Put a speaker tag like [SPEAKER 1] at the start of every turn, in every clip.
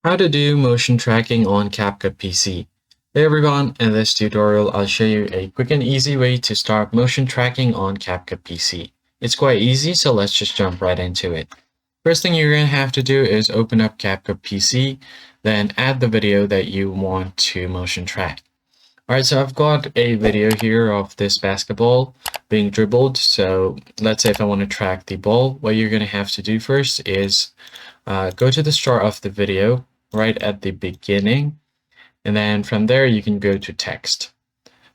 [SPEAKER 1] How to do motion tracking on CapCut PC. Hey everyone, in this tutorial I'll show you a quick and easy way to start motion tracking on CapCut PC. It's quite easy, so let's just jump right into it. First thing you're going to have to do is open up CapCut PC, then add the video that you want to motion track. Alright, so I've got a video here of this basketball being dribbled. So let's say if I want to track the ball, what you're going to have to do first is go to the start of the video right at the beginning, and then from there you can go to text.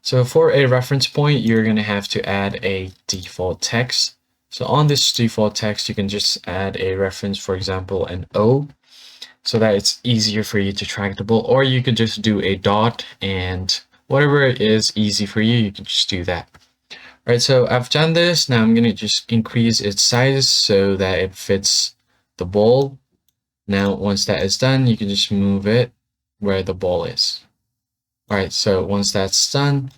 [SPEAKER 1] So for a reference point, you're going to have to add a default text. So on this default text, you can just add a reference, for example, an O, so that it's easier for you to track the ball, or you could just do a dot, and whatever is easy for you, you can just do that. All right, so I've done this. Now I'm going to just increase its size so that it fits the ball. Now, once that is done, you can just move it where the ball is. All right, so once that's done,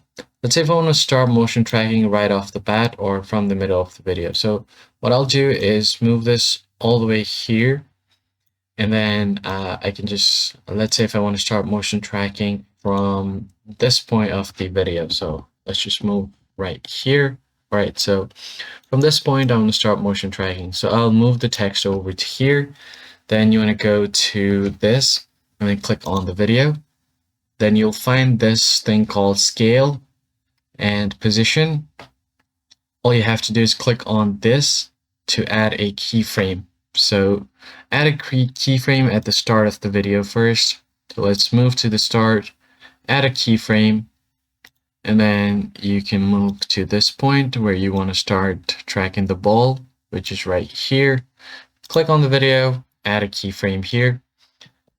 [SPEAKER 1] let's say if I want to start motion tracking right off the bat or from the middle of the video. So what I'll do is move this all the way here, and then I can just, let's say if I want to start motion tracking from this point of the video. So let's just move right here. All right, so from this point, I'm going to start motion tracking. So I'll move the text over to here. Then you want to go to this and then click on the video. Then you'll find this thing called scale and position. All you have to do is click on this to add a keyframe. So add a keyframe at the start of the video first. So let's move to the start, add a keyframe, and then you can move to this point where you want to start tracking the ball, which is right here. Click on the video, add a keyframe here,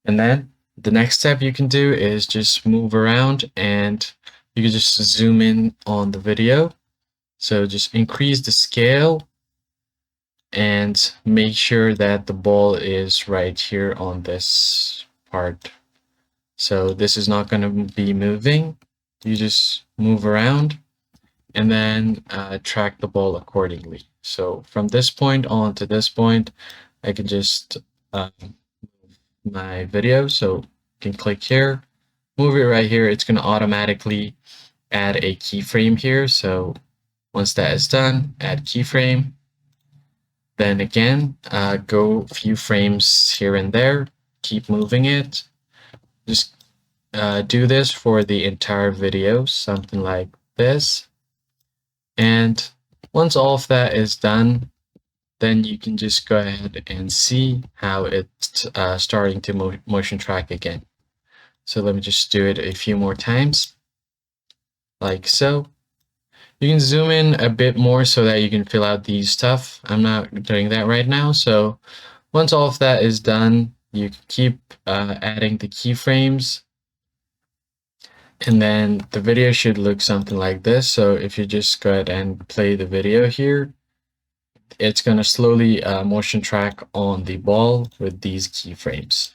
[SPEAKER 1] and then the next step you can do is just move around and you can just zoom in on the video. So just increase the scale and make sure that the ball is right here on this part. So this is not going to be moving. You just move around and then track the ball accordingly. So from this point on to this point, I can just my video. So you can click here, move it right here. It's going to automatically add a keyframe here. So once that is done, add keyframe. Then again, go a few frames here and there. Keep moving it. Just do this for the entire video, something like this. And once all of that is done, then you can just go ahead and see how it's starting to motion track again. So let me just do it a few more times, like so. You can zoom in a bit more so that you can fill out these stuff. I'm not doing that right now. So once all of that is done, you can keep adding the keyframes. And then the video should look something like this. So if you just go ahead and play the video here, it's going to slowly motion track on the ball with these keyframes.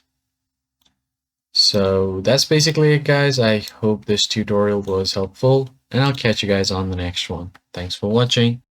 [SPEAKER 1] So that's basically it, guys. I hope this tutorial was helpful, and I'll catch you guys on the next one. Thanks for watching.